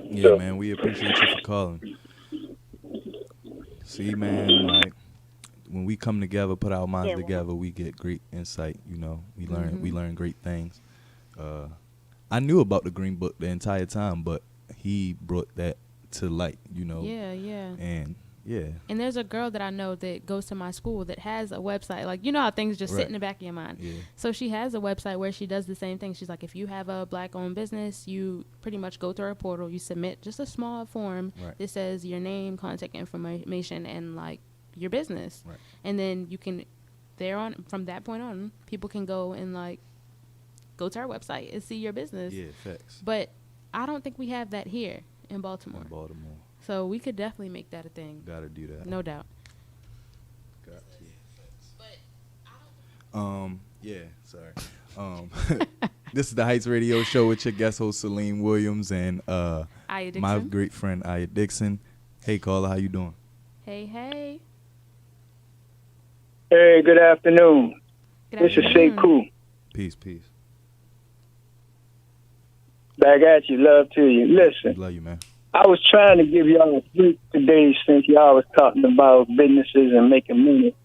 Yeah, man, we appreciate you for calling. See, man, like when we come together, put our minds together, we get great insight. We learn great things. I knew about the Green Book the entire time, but he brought that to light. Yeah. And yeah. And there's a girl that I know that goes to my school that has a website. Like, how things just sit in the back of your mind. Yeah. So she has a website where she does the same thing. She's like, if you have a black-owned business, you pretty much go through her portal. You submit just a small form that says your name, contact information, and, like, your business. Right. And then you can, from that point on, people can go and, like, go to our website and see your business. Yeah, facts. But I don't think we have that here in Baltimore. So we could definitely make that a thing. Gotta do that. No doubt. This is the Heights Radio Show with your guest host Salim Williams and my great friend Aya Dixon. Hey, caller, how you doing? Hey. Hey, good afternoon. This is Sekou. Peace. Back at you. Love to you. Listen. Love you, man. I was trying to give y'all a break today since y'all was talking about businesses and making money.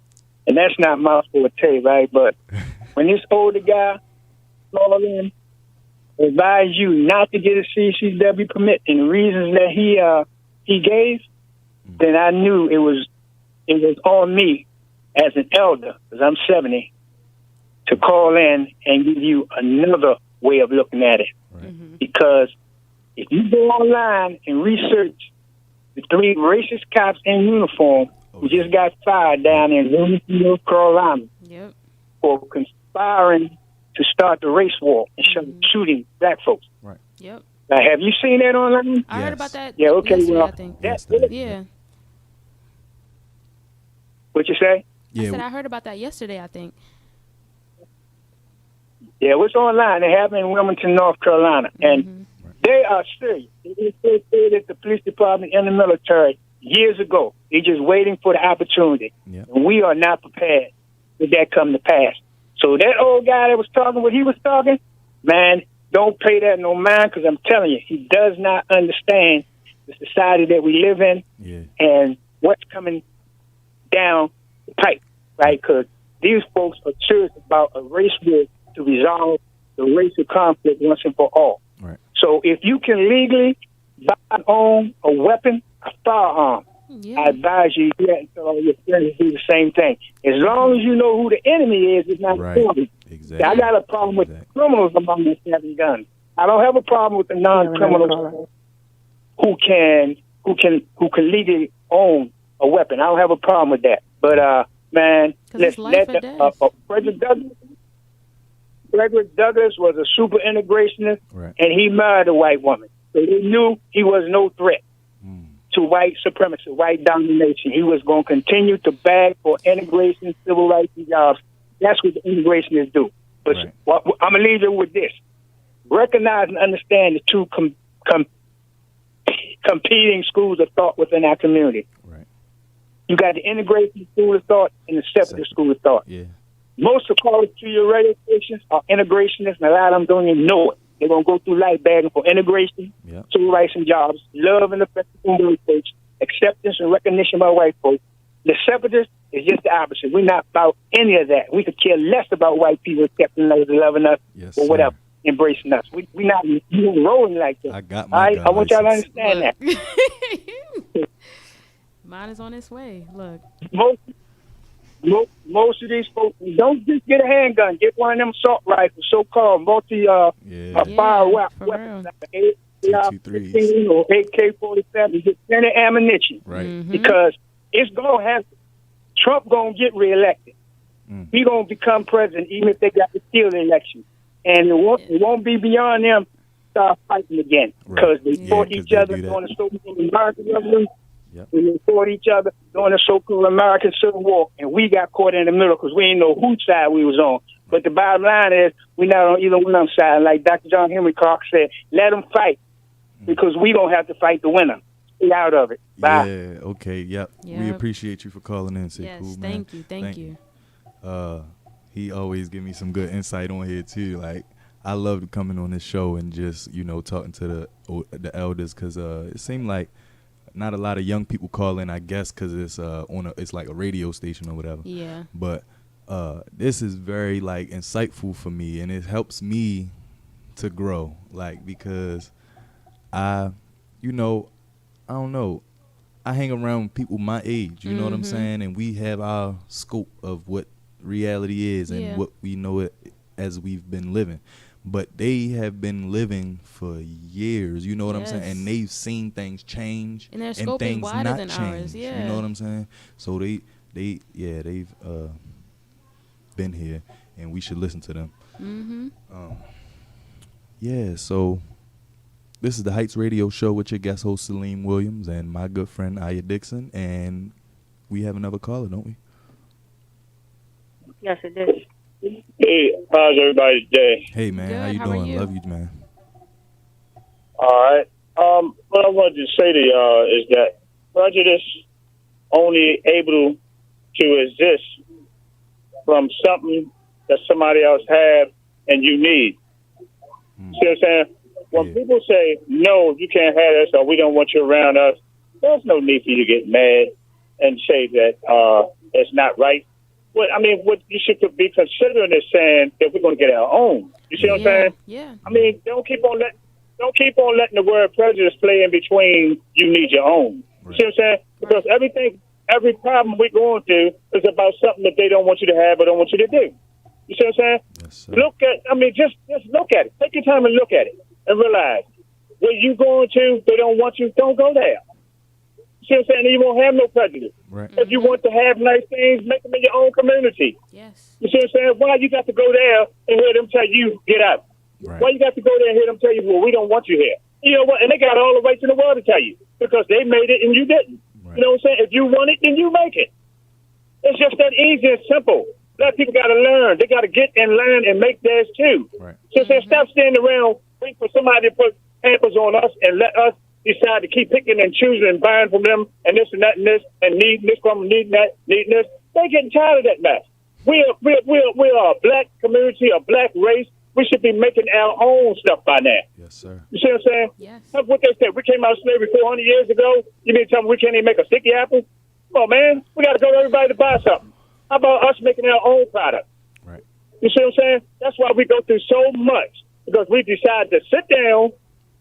And that's not my forte, right? But when this older guy called in, advised you not to get a CCW permit and the reasons that he gave, then I knew it was on me as an elder, because I'm 70, to call in and give you another way of looking at it. Right. Because if you go online and research the 3 racist cops in uniform who just got fired down in Wilmington, North Carolina for conspiring to start the race war and shooting black folks. Right. Yep. Now, have you seen that online? I heard about that. Yeah, okay. Yesterday, Well, I think. that's Yeah. What you say? I said I heard about that yesterday, I think. Yeah, it was online. It happened in Wilmington, North Carolina. And they are serious. They stayed at the police department in the military years ago. They're just waiting for the opportunity. Yeah. And we are not prepared for that come to pass. So that old guy that was talking what he was talking, man, don't pay that no mind, because I'm telling you, he does not understand the society that we live in and what's coming down the pipe, right? Because these folks are serious about a race war to resolve the racial conflict once and for all. Right. So if you can legally buy and own a weapon, a firearm, I advise you to do that and tell all your friends to do the same thing. As long as you know who the enemy is, it's not a problem. Exactly. I got a problem with criminals among us having guns. I don't have a problem with the non-criminals who can legally own a weapon. I don't have a problem with that. But man, let Frederick Douglass was a super integrationist, and he married a white woman. So he knew he was no threat to white supremacy, white domination. He was going to continue to bag for integration, civil rights, and jobs. That's what the integrationists do. But I'm going to leave you with this. Recognize and understand the two competing schools of thought within our community. Right. You got the integration school of thought and the separatist school of thought. Yeah. Most of callers to your radio stations are integrationists, and a lot of them don't even know it. They're going to go through life begging for integration, civil rights and jobs, love and affection from white folks, acceptance and recognition by white folks. The separatists is just the opposite. We're not about any of that. We could care less about white people accepting us, loving us, or whatever, embracing us. We're not rolling like that. I got my I want y'all to understand that. Mine is on its way. Look. Most of these folks don't just get a handgun. Get one of them assault rifles, so-called fire weapons, like an AR-15 or AK-47. Get plenty of ammunition, because it's gonna have Trump gonna get reelected. He gonna become president, even if they got to steal the election, and it won't be beyond them start fighting again, because they fought each other during the so-called American Revolution. And they fought each other during the so-called American Civil War, and we got caught in the middle because we didn't know whose side we was on. But the bottom line is, we're not on either one of them side. Like Dr. John Henry Clark said, let them fight, because we don't have to fight the winner. Stay out of it. Bye. Yeah, okay, yep. We appreciate you for calling in. Yes, cool, man. Thank you. He always give me some good insight on here, too. Like, I love coming on this show and just, talking to the elders, because it seemed like not a lot of young people call in, I guess, because it's it's like a radio station or whatever. Yeah. But this is very insightful for me, and it helps me to grow. Because I don't know. I hang around people my age. You know what I'm saying, and we have our scope of what reality is and what we know it as we've been living. But they have been living for years, you know what I'm saying? And they've seen things change and things wider not than change. Ours. You know what I'm saying? So they've been here, and we should listen to them. So this is the Heights Radio Show with your guest host Salim Williams and my good friend Aya Dixon, and we have another caller, don't we? Yes, it is. Hey, how's everybody today? Hey, man, how you doing? Love you, man. All right. What I wanted to say to y'all is that prejudice only able to exist from something that somebody else have and you need. See what I'm saying? When people say, no, you can't have us, or we don't want you around us, there's no need for you to get mad and say that it's not right. What you should be considering is saying that we're going to get our own. You see what I'm saying? Yeah. Don't keep on letting the word prejudice play in between. You need your own. You see what I'm saying? Because every problem we're going through is about something that they don't want you to have or don't want you to do. You see what I'm saying? Yes, just look at it. Take your time and look at it and realize where you going to, they don't want you. Don't go there. You see what I'm saying? You won't have no prejudice. Right. If you want to have nice things, make them in your own community. Yes. You see what I'm saying? Why you got to go there and hear them tell you, get out? Right. Why you got to go there and hear them tell you, well, we don't want you here? You know what? And they got all the rights in the world to tell you because they made it and you didn't. Right. You know what I'm saying? If you want it, then you make it. It's just that easy and simple. Black people got to learn. They got to get in line and make theirs too. Right. So stop standing around waiting for somebody to put hampers on us and let us decide to keep picking and choosing and buying from them and this and that and this and needing this from them, needing that, needing this. They're getting tired of that mess. We are a black community, a black race. We should be making our own stuff by now. Yes, sir. You see what I'm saying? Yes. That's what they said. We came out of slavery 400 years ago. You mean to tell me we can't even make a sticky apple? Come on, man. We got to go to everybody to buy something. How about us making our own product? Right. You see what I'm saying? That's why we go through so much, because we decide to sit down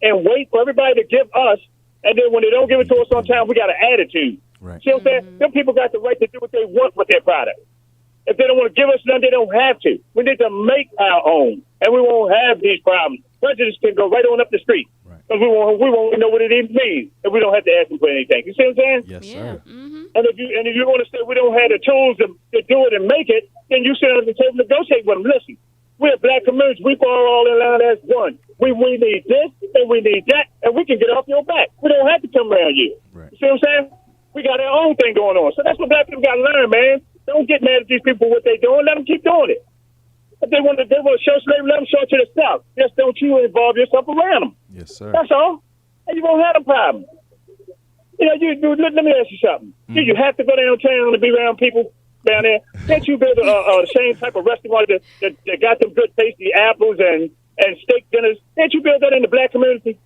and wait for everybody to give us, and then when they don't give it to us on time, we got an attitude. Right. See what I'm saying? Them people got the right to do what they want with their product. If they don't want to give us none, they don't have to. We need to make our own, and we won't have these problems. Prejudice can go right on up the street. Because we won't know what it even means if we don't have to ask them for anything. You see what I'm saying? Yes, sir. And if you want to say we don't have the tools to do it and make it, then you sit at the table and negotiate with them. Listen, we're a black community. We fall all in line as one. We need this and we need that, and we can get off your back. We don't have to come around you. Right. You see what I'm saying? We got our own thing going on. So that's what black people got to learn, man. Don't get mad at these people for what they're doing. Let them keep doing it. If they want to show slavery, let them show it to the South. Just don't you involve yourself around them. Yes, sir. That's all. And you won't have a problem. You know, let me ask you something. Do you have to go downtown to be around people down there? Can't you build a same type of restaurant that got them good tasty apples and steak dinners? Can't you build that in the black community?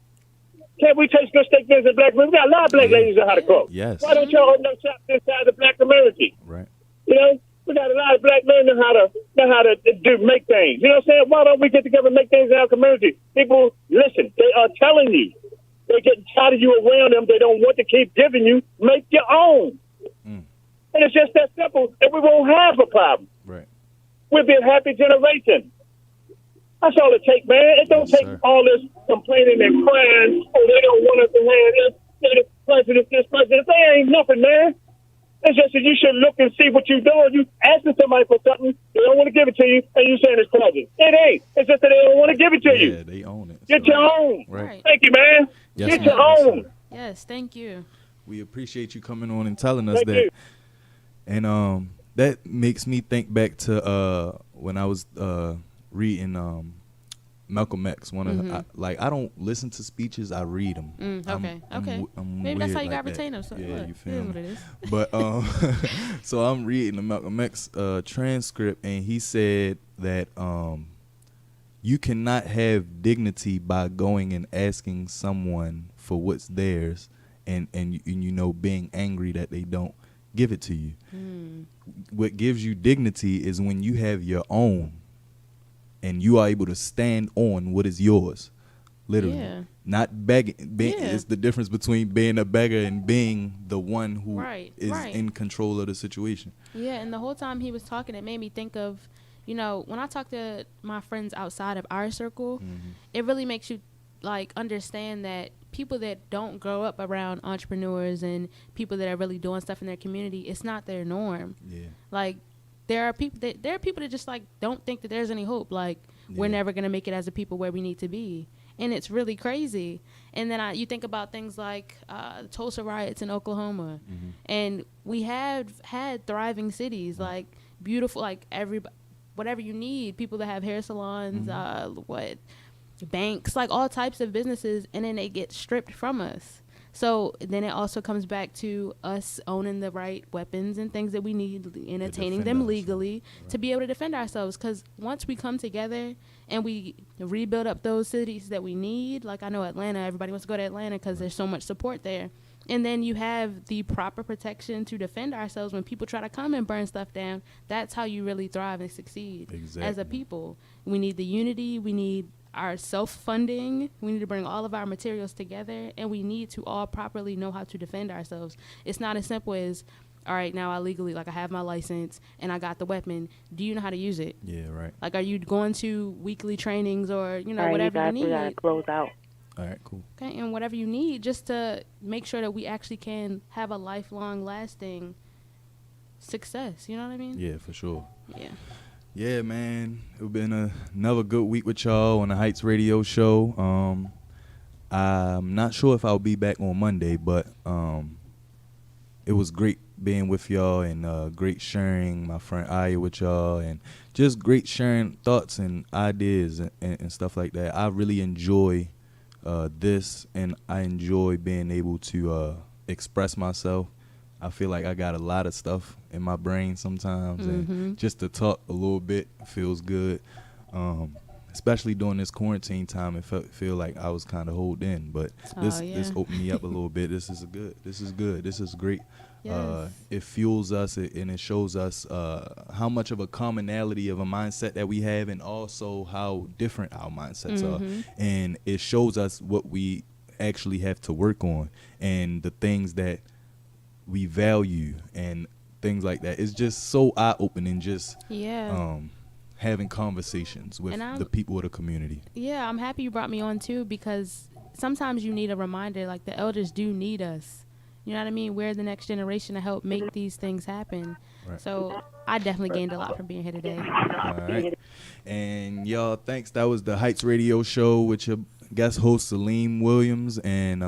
Can't we taste good steak dinners in the black community? We got a lot of black ladies that know how to cook. Yes. Why don't y'all open up shops inside the black community? Right. You know, we got a lot of black men know how to make things. You know what I'm saying? Why don't we get together and make things in our community? People, listen, they are telling you. They're getting tired of you around them. They don't want to keep giving you. Make your own. And it's just that simple, and we won't have a problem. Right. We'll be a happy generation. That's all it takes, man. It don't take all this complaining and crying. Oh, they don't want us to have this president, this president. They ain't nothing, man. It's just that you should look and see what you're doing. You asking somebody for something, they don't want to give it to you, and you saying it's president. It ain't. It's just that they don't want to give it to you. Yeah, they own it. Get your own. Right. Thank you, man. Yes, Get ma'am. your own. Yes, thank you. We appreciate you coming on and telling us Thank that. you. And that makes me think back to when I was reading Malcolm X. I don't listen to speeches, I read them. Okay. Maybe that's how you got to retain them. So yeah, you feel me? what it is. But so I'm reading the Malcolm X transcript, and he said that you cannot have dignity by going and asking someone for what's theirs, and you know, being angry that they don't give it to you. What gives you dignity is when you have your own, and you are able to stand on what is yours, literally. Not begging. It's the difference between being a beggar and being the one who is in control of the situation. Yeah, and the whole time he was talking, it made me think of, you know, when I talk to my friends outside of our circle, it really makes you like understand that people that don't grow up around entrepreneurs and people that are really doing stuff in their community, it's not their norm. Yeah. Like there are people that just like don't think that there's any hope. Like we're never gonna make it as a people where we need to be, and it's really crazy. And then you think about things like the Tulsa riots in Oklahoma, and we have had thriving cities like beautiful, like whatever you need, people that have hair salons, banks, like all types of businesses, and then they get stripped from us. So then it also comes back to us owning the right weapons and things that we need and attaining them legally to be able to defend ourselves. Because once we come together and we rebuild up those cities that we need, like I know Atlanta, everybody wants to go to Atlanta because there's so much support there. And then you have the proper protection to defend ourselves when people try to come and burn stuff down. That's how you really thrive and succeed as a people. We need the unity. We need our self-funding. We need to bring all of our materials together, and we need to all properly know how to defend ourselves. It's not as simple as, all right, now I legally, like I have my license and I got the weapon. Do you know how to use it? Yeah, right. Like, are you going to weekly trainings or, you know, all right, whatever you need? We got to close out. All right, cool. Okay, and whatever you need just to make sure that we actually can have a lifelong, lasting success. You know what I mean? Yeah, for sure. Yeah. Yeah, man. It's been another good week with y'all on the Heights Radio Show. I'm not sure if I'll be back on Monday, but it was great being with y'all and great sharing my friend Aya with y'all and just great sharing thoughts and ideas and stuff like that. I really enjoy this, and I enjoy being able to express myself. I feel like I got a lot of stuff in my brain sometimes, and just to talk a little bit feels good. Especially during this quarantine time, it feel like I was kind of holed in, but this opened me up a little bit. This is good. This is great. Yes. It fuels us and it shows us how much of a commonality of a mindset that we have, and also how different our mindsets are. And it shows us what we actually have to work on and the things that we value and things like that. It's just so eye-opening, just having conversations with the people of the community. Yeah, I'm happy you brought me on too, because sometimes you need a reminder, like the elders do need us. You know what I mean? We're the next generation to help make these things happen. Right. So I definitely gained a lot from being here today. All right. And y'all, thanks. That was the Heights Radio Show with your guest host, Salim Williams, and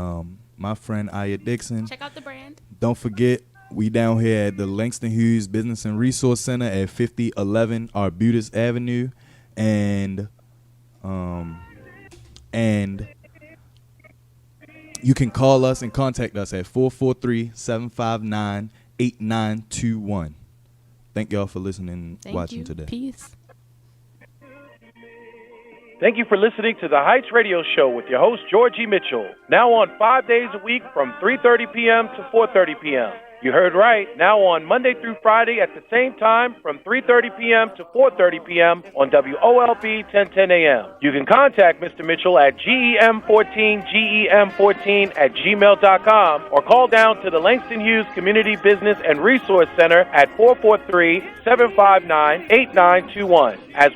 my friend Aya Dixon. Check out the brand. Don't forget, we down here at the Langston Hughes Business and Resource Center at 5011 Arbutus Avenue. And you can call us and contact us at 443-759-8921. Thank y'all for listening and watching today. Peace. Thank you for listening to the Heights Radio Show with your host, Georgie Mitchell. Now on 5 days a week from 3:30 p.m. to 4:30 p.m. You heard right. Now on Monday through Friday at the same time from 3:30 p.m. to 4:30 p.m. on WOLB 1010 a.m. You can contact Mr. Mitchell at GEM14 or call down to the Langston Hughes Community Business and Resource Center at 443-759-8921. As